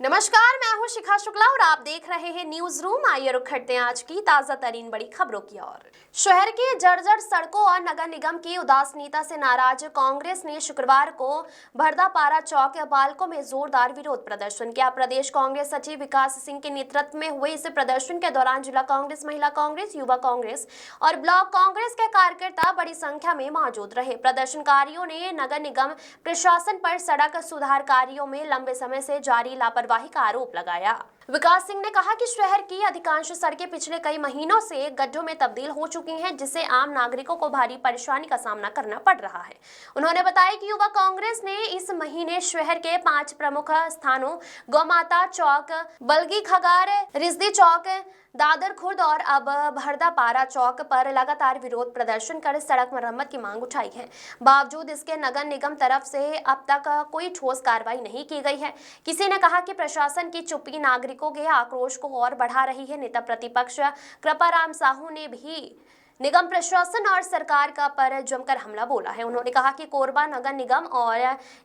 नमस्कार, मैं हूं शिखा शुक्ला और आप देख रहे हैं न्यूज रूम। आइए रुक करते हैं आज की ताजा तरीन बड़ी खबरों की ओर। शहर की जर्जर सड़कों और नगर निगम की उदासीनता से नाराज कांग्रेस ने शुक्रवार को भरदापारा चौक बालको में जोरदार विरोध प्रदर्शन किया। प्रदेश कांग्रेस सचिव विकास सिंह के नेतृत्व में हुए इस प्रदर्शन के दौरान जिला कांग्रेस, महिला कांग्रेस, युवा कांग्रेस और ब्लॉक कांग्रेस के कार्यकर्ता बड़ी संख्या में मौजूद रहे। प्रदर्शनकारियों ने नगर निगम प्रशासन पर सड़क सुधार कार्यों में लंबे समय से जारी लापरवाही का आरोप लगाया। विकास सिंह ने कहा कि शहर की अधिकांश सड़कें पिछले कई महीनों से गड्ढों में तब्दील हो चुकी हैं, जिससे आम नागरिकों को भारी परेशानी का सामना करना पड़ रहा है। उन्होंने बताया कि युवा कांग्रेस ने इस महीने शहर के 5 प्रमुख स्थानों गौमाता चौक, बलगी खगार, रिजदी चौक, दादर खुर्द और अब भरदापारा चौक पर लगातार विरोध प्रदर्शन कर सड़क मरम्मत की मांग उठाई है। बावजूद इसके नगर निगम तरफ से अब तक कोई ठोस कार्रवाई नहीं की गई है। किसी ने कहा कि प्रशासन की चुप्पी नागरिकों के आक्रोश को और बढ़ा रही है। नेता प्रतिपक्ष कृपाराम साहू ने भी निगम प्रशासन और सरकार का पर जमकर हमला बोला है। उन्होंने कहा कि कोरबा नगर निगम और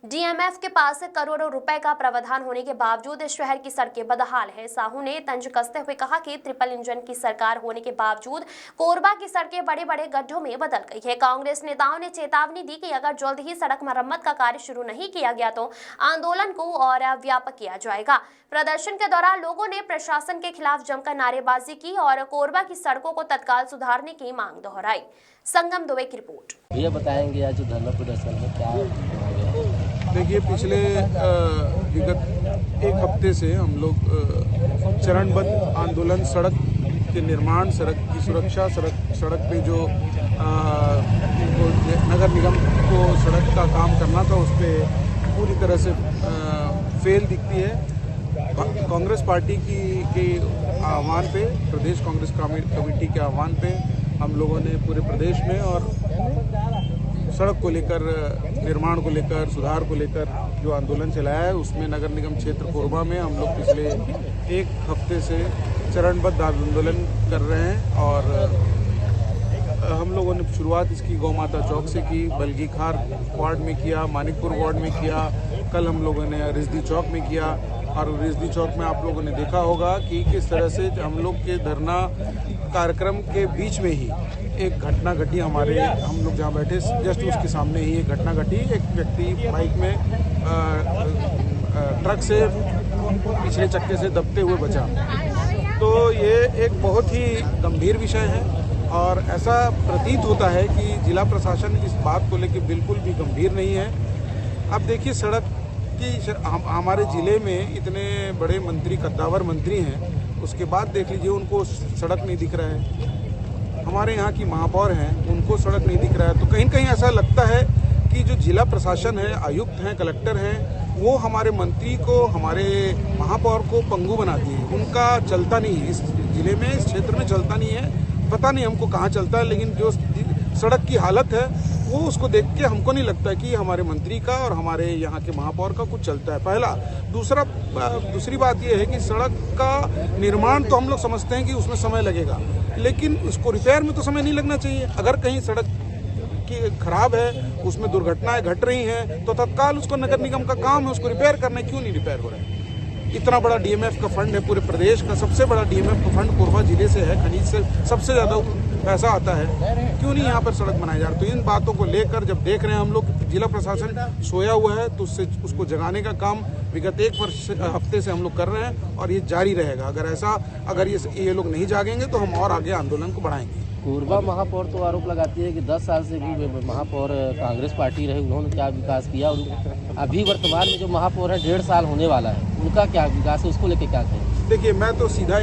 डीएमएफ के पास करोड़ों रुपए का प्रावधान होने के बावजूद शहर की सड़कें बदहाल है। साहू ने तंज कसते हुए कहा कि ट्रिपल इंजन की सरकार होने के बावजूद कोरबा की सड़कें बड़े बड़े गड्ढों में बदल गई है। कांग्रेस नेताओं ने चेतावनी दी कि अगर जल्द ही सड़क मरम्मत का कार्य शुरू नहीं किया गया तो आंदोलन को और व्यापक किया जाएगा। प्रदर्शन के दौरान लोगों ने प्रशासन के खिलाफ जमकर नारेबाजी की और कोरबा की सड़कों को तत्काल सुधारने की मांग दोहराई। संगम दुबे की रिपोर्ट। ये बताएंगे आज धरना प्रदर्शन में क्या है? देखिए, पिछले विगत एक हफ्ते से हम लोग चरणबद्ध आंदोलन, सड़क के निर्माण, सड़क की सुरक्षा, सड़क पे जो नगर निगम को सड़क का काम करना था उस पर पूरी तरह से फेल दिखती है। कांग्रेस पार्टी के आह्वान पे, प्रदेश कांग्रेस कमेटी के आह्वान पे हम लोगों ने पूरे प्रदेश में और सड़क को लेकर, निर्माण को लेकर, सुधार को लेकर जो आंदोलन चलाया है, उसमें नगर निगम क्षेत्र कोरबा में हम लोग पिछले एक हफ्ते से चरणबद्ध आंदोलन कर रहे हैं। और हम लोगों ने शुरुआत इसकी गौमाता चौक से की, बलगी खार वार्ड में किया, मानिकपुर वार्ड में किया, कल हम लोगों ने रिजदी चौक में किया। और रिजदी चौक में आप लोगों ने देखा होगा कि किस तरह से हम लोग के धरना कार्यक्रम के बीच में ही एक घटना घटी। हम लोग जहाँ बैठे जस्ट उसके सामने ही एक घटना घटी। एक व्यक्ति बाइक में ट्रक से पिछले चक्के से दबते हुए बचा। तो ये एक बहुत ही गंभीर विषय है और ऐसा प्रतीत होता है कि जिला प्रशासन इस बात को लेकर बिल्कुल भी गंभीर नहीं है। अब देखिए, सड़क कि हमारे ज़िले में इतने बड़े मंत्री, कद्दावर मंत्री हैं, उसके बाद देख लीजिए उनको सड़क नहीं दिख रहा है। हमारे यहाँ की महापौर हैं, उनको सड़क नहीं दिख रहा है। तो कहीं कहीं ऐसा लगता है कि जो जिला प्रशासन है, आयुक्त हैं, कलेक्टर हैं, वो हमारे मंत्री को, हमारे महापौर को पंगु बनाती है। उनका चलता नहीं है, इस ज़िले में, इस क्षेत्र में चलता नहीं है। पता नहीं हमको कहाँ चलता है, लेकिन जो सड़क की हालत है वो उसको देख के हमको नहीं लगता है कि हमारे मंत्री का और हमारे यहाँ के महापौर का कुछ चलता है। पहला। दूसरी बात ये है कि सड़क का निर्माण तो हम लोग समझते हैं कि उसमें समय लगेगा, लेकिन उसको रिपेयर में तो समय नहीं लगना चाहिए। अगर कहीं सड़क की खराब है, उसमें दुर्घटनाएं घट रही हैं, तो तत्काल उसको नगर निगम का काम है उसको रिपेयर करना। क्यों नहीं रिपेयर हो रहा है? इतना बड़ा डीएमएफ का फंड है, पूरे प्रदेश का सबसे बड़ा डीएमएफ का फंड कोरबा जिले से है, खनिज से सबसे ज़्यादा पैसा आता है। क्यों नहीं यहाँ पर सड़क बनाई जा रही? तो इन बातों को लेकर जब देख रहे हैं हम लोग जिला प्रशासन सोया हुआ है, तो उसको जगाने का काम विगत एक हफ्ते से हम लोग कर रहे हैं और ये जारी रहेगा। अगर ये लोग नहीं जागेंगे तो हम और आगे आंदोलन को बढ़ाएंगे। कोरबा महापौर तो आरोप लगाती है कि 10 साल से भी महापौर कांग्रेस पार्टी रहे, उन्होंने क्या विकास किया, और अभी वर्तमान में जो महापौर है 1.5 साल होने वाला है, उनका क्या विकास है, उसको लेके क्या कहें? देखिए, मैं तो सीधा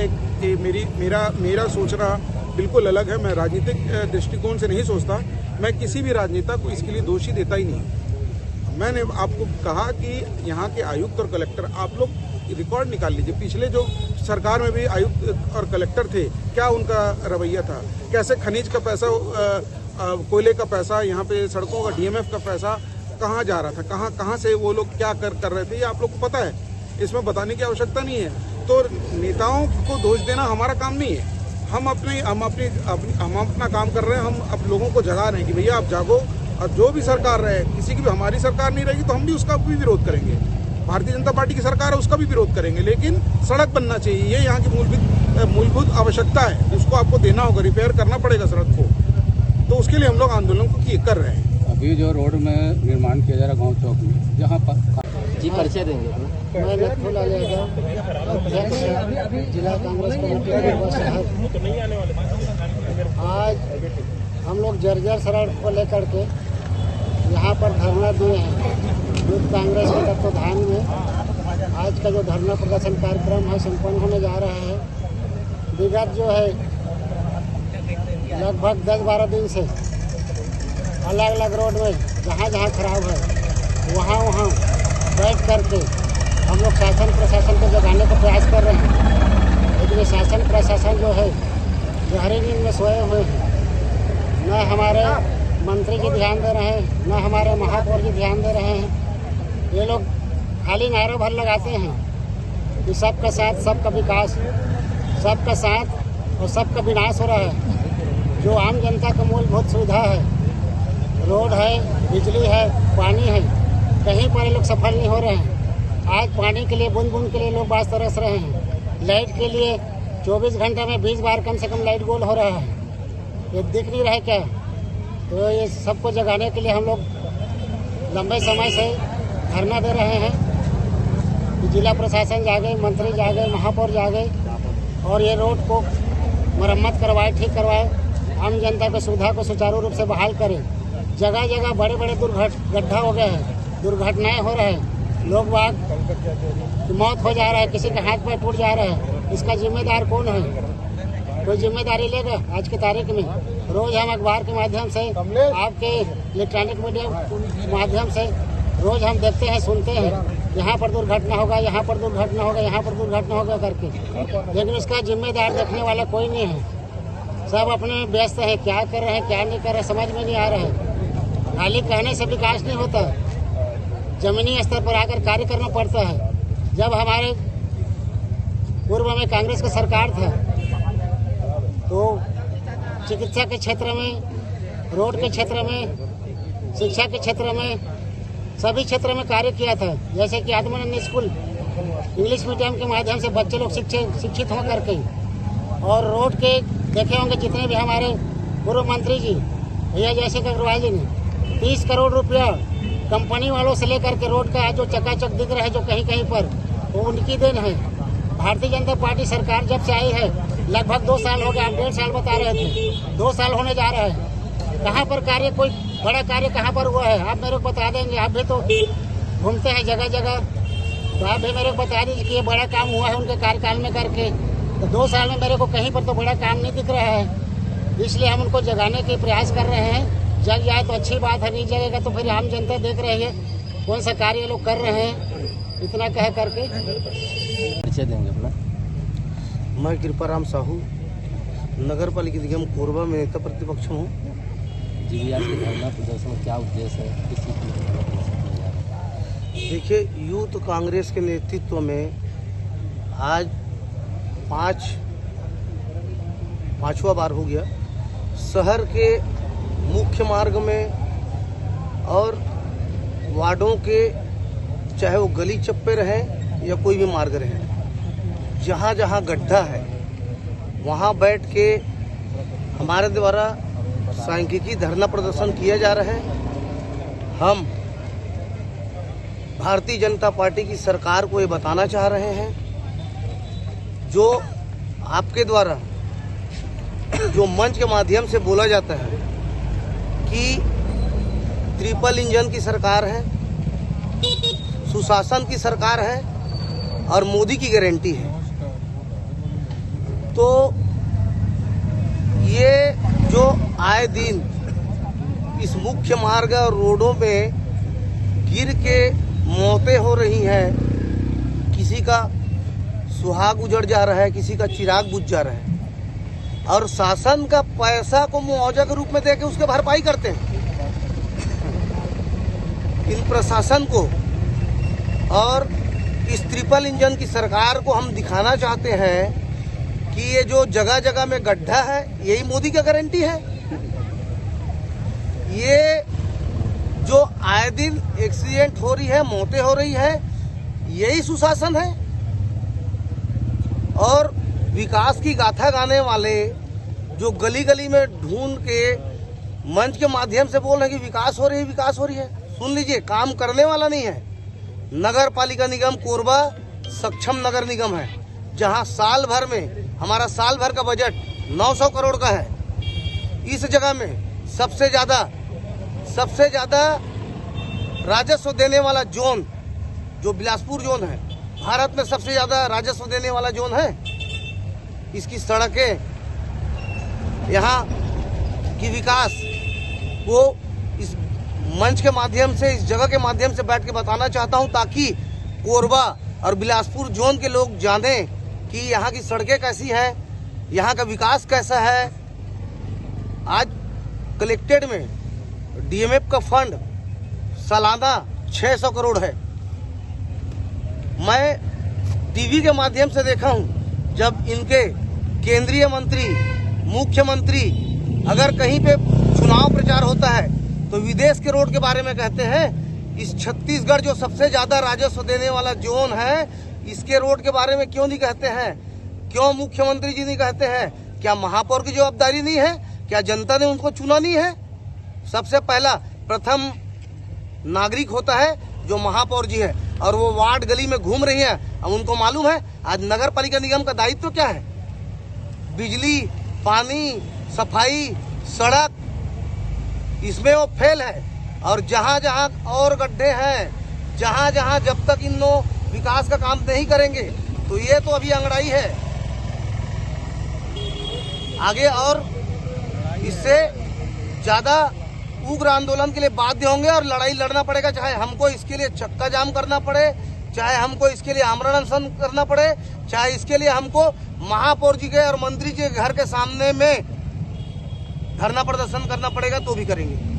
मेरा सोचना बिल्कुल अलग है। मैं राजनीतिक दृष्टिकोण से नहीं सोचता। मैं किसी भी राजनेता को इसके लिए दोषी देता ही नहीं। मैंने आपको कहा कि यहाँ के आयुक्त और कलेक्टर, आप लोग रिकॉर्ड निकाल लीजिए, पिछले जो सरकार में भी आयुक्त और कलेक्टर थे, क्या उनका रवैया था, कैसे खनिज का पैसा, कोयले का पैसा, यहाँ पे सड़कों का डीएमएफ का पैसा कहाँ जा रहा था, कहाँ से वो लोग क्या कर रहे थे, ये आप लोग को पता है। इसमें बताने की आवश्यकता नहीं है। तो नेताओं को दोष देना हमारा काम नहीं है। हम अपना काम कर रहे हैं। हम अब लोगों को जगा रहे हैं कि भैया आप जागो, और जो भी सरकार रहे, किसी की भी, हमारी सरकार नहीं रहेगी तो हम भी उसका भी विरोध करेंगे। भारतीय जनता पार्टी की सरकार है उसका भी विरोध करेंगे, लेकिन सड़क बनना चाहिए, ये यहाँ की मूलभूत आवश्यकता है, उसको आपको देना होगा, रिपेयर करना पड़ेगा सड़क को, तो उसके लिए हम लोग आंदोलन को कर रहे हैं। अभी जो रोड में निर्माण किया जा रहा गांव चौक में, जहाँ पर जी परिचय देंगे अपना। मैं लखनऊ अध्यक्ष जिला कांग्रेस कमेटी शहर। आज हम लोग जर्जर सड़क को लेकर के यहाँ पर धरना दिए हैं। यूथ कांग्रेस के तत्वाधान में आज का जो धरना प्रदर्शन कार्यक्रम है संपन्न होने जा रहा है। विगत जो है लगभग 10-12 दिन से अलग अलग रोड में जहाँ जहाँ खराब है वहाँ बैठ करके हम लोग शासन प्रशासन को जगाने का प्रयास कर रहे हैं, लेकिन ये शासन प्रशासन जो है गहरी नींद में सोए हुए हैं। न हमारे मंत्री जी ध्यान दे रहे हैं, न हमारे महापौर जी ध्यान दे रहे हैं। ये लोग खाली नारों भर लगाते हैं कि सबका साथ सबका विकास, सबका साथ और सबका विनाश हो रहा है। जो आम जनता का मूलभूत सुविधा है, रोड है, बिजली है, पानी है, कहीं पर ये लोग सफल नहीं हो रहे हैं। आज पानी के लिए बूंद बूंद के लिए लोग बास तरस रहे हैं। लाइट के लिए 24 घंटे में 20 बार कम से कम लाइट गोल हो रहा है। ये दिख नहीं रहा है क्या? तो ये सबको जगाने के लिए हम लोग लंबे समय से धरना दे रहे हैं कि जिला प्रशासन जागे, मंत्री जागे, महापौर जागे और ये रोड को मरम्मत करवाए, ठीक करवाए, आम जनता की सुविधा को सुचारू रूप से बहाल करें। जगह जगह बड़े बड़े गड्ढा हो गए हैं, दुर्घटनाएं हो रहे हैं, लोग बाग की मौत हो जा रहा है, किसी के हाथ पैर टूट जा रहा है। इसका जिम्मेदार कौन है? कोई जिम्मेदारी लेगा? आज की तारीख में रोज हम अखबार के माध्यम से, आपके इलेक्ट्रॉनिक मीडिया के माध्यम से रोज हम देखते हैं, सुनते हैं, यहाँ पर दुर्घटना होगा, यहाँ पर दुर्घटना होगा, यहाँ पर दुर्घटना होगा करके, लेकिन उसका जिम्मेदार देखने वाला कोई नहीं है। सब अपने में व्यस्त है, क्या कर रहे हैं क्या नहीं कर रहे समझ में नहीं आ रहा है। खाली कहने से विकास नहीं होता, जमीनी स्तर पर आकर कार्य करना पड़ता है। जब हमारे पूर्व में कांग्रेस का सरकार था तो चिकित्सा के क्षेत्र में, रोड के क्षेत्र में, शिक्षा के क्षेत्र में, सभी क्षेत्र में कार्य किया था। जैसे कि आत्मानंद स्कूल इंग्लिश मीडियम के माध्यम से बच्चे लोग शिक्षित हो करके, और रोड के देखे होंगे जितने भी हमारे पूर्व मंत्री जी भैया जैसे अग्रवाल जी ने 30 करोड़ रुपया कंपनी वालों से लेकर के रोड का जो चकाचक दिख रहा है जो कहीं कहीं पर, वो उनकी देन है। भारतीय जनता पार्टी सरकार जब से आई है लगभग 2 साल हो गए, आप 1.5 साल बता रहे थे, 2 साल होने जा रहा है। कहाँ पर कार्य, कोई बड़ा कार्य कहाँ पर हुआ है? आप मेरे को बता देंगे, आप भी तो घूमते हैं जगह जगह, तो आप भी मेरे को बता दीजिए कि ये बड़ा काम हुआ है उनके कार्यकाल में करके। तो 2 साल में मेरे को कहीं पर तो बड़ा काम नहीं दिख रहा है, इसलिए हम उनको जगाने के प्रयास कर रहे हैं। जग जाए तो अच्छी बात है, नहीं जगेगा तो फिर आम जनता देख रही है कौन सा कार्य लोग कर रहे हैं। इतना कह करके परिचय देंगे अपना। मैं कृपाराम साहू, नगर पालिका निगम कोरबा में नेता प्रतिपक्ष हूँ। जी, आज के धरना प्रदर्शन में क्या उद्देश्य है, किस चीज़ की धरना प्रदर्शन किया जा रहा है? देखिए, यूथ कांग्रेस के नेतृत्व में आज पांचवा बार हो गया शहर के मुख्य मार्ग में और वार्डों के, चाहे वो गली चप्पे रहें या कोई भी मार्ग रहे, जहाँ जहाँ गड्ढा है वहाँ बैठ के हमारे द्वारा सांख्यिकी धरना प्रदर्शन किया जा रहा है। हम भारतीय जनता पार्टी की सरकार को ये बताना चाह रहे हैं, जो आपके द्वारा जो मंच के माध्यम से बोला जाता है कि ट्रिपल इंजन की सरकार है, सुशासन की सरकार है और मोदी की गारंटी है, तो ये जो आए दिन इस मुख्य मार्ग और रोडों पे गिर के मौतें हो रही हैं, किसी का सुहाग उजड़ जा रहा है, किसी का चिराग बुझ जा रहा है, और शासन का पैसा को मुआवजा के रूप में देके उसके भरपाई करते हैं। इन प्रशासन को और इस ट्रिपल इंजन की सरकार को हम दिखाना चाहते हैं कि ये जो जगह जगह में गड्ढा है यही मोदी का गारंटी है। ये जो आए दिन एक्सीडेंट हो रही है, मौतें हो रही है, यही सुशासन है। और विकास की गाथा गाने वाले जो गली गली में ढूंढ के मंच के माध्यम से बोल रहे हैं कि विकास हो रही है, विकास हो रही है, सुन लीजिए, काम करने वाला नहीं है। नगर पालिका निगम कोरबा सक्षम नगर निगम है, जहां साल भर में हमारा साल भर का बजट 900 करोड़ का है। इस जगह में सबसे ज्यादा राजस्व देने वाला जोन जो बिलासपुर जोन है, भारत में सबसे ज्यादा राजस्व देने वाला जोन है। इसकी सड़कें, यहाँ की विकास को इस मंच के माध्यम से, इस जगह के माध्यम से बैठ के बताना चाहता हूं, ताकि कोरबा और बिलासपुर जोन के लोग जानें कि यहाँ की सड़कें कैसी है, यहाँ का विकास कैसा है। आज कलेक्टेड में डीएमएफ का फंड सालाना 600 करोड़ है। मैं टीवी के माध्यम से देखा हूं, जब इनके केंद्रीय मंत्री, मुख्यमंत्री अगर कहीं पे चुनाव प्रचार होता है तो विदेश के रोड के बारे में कहते हैं। इस छत्तीसगढ़ जो सबसे ज्यादा राजस्व देने वाला जोन है, इसके रोड के बारे में क्यों नहीं कहते हैं? क्यों मुख्यमंत्री जी नहीं कहते हैं? क्या महापौर की जवाबदारी नहीं है? क्या जनता ने उनको चुना नहीं है? सबसे पहला प्रथम नागरिक होता है जो महापौर जी है, और वो वार्ड गली में घूम रही है। अब उनको मालूम है आज नगर पालिका निगम का दायित्व क्या है। बिजली, पानी, सफाई, सड़क, इसमें वो फेल है। और जहां जहां और गड्ढे हैं, जहां जहां जब तक इन लोग विकास का काम नहीं करेंगे तो ये तो अभी अंगड़ाई है। आगे और इससे ज्यादा उग्र आंदोलन के लिए बाध्य होंगे और लड़ाई लड़ना पड़ेगा, चाहे हमको इसके लिए चक्का जाम करना पड़े, चाहे हमको इसके लिए आमरण अनशन करना पड़े, चाहे इसके लिए हमको महापौर जी के और मंत्री जी के घर के सामने में धरना प्रदर्शन करना पड़ेगा, तो भी करेंगे।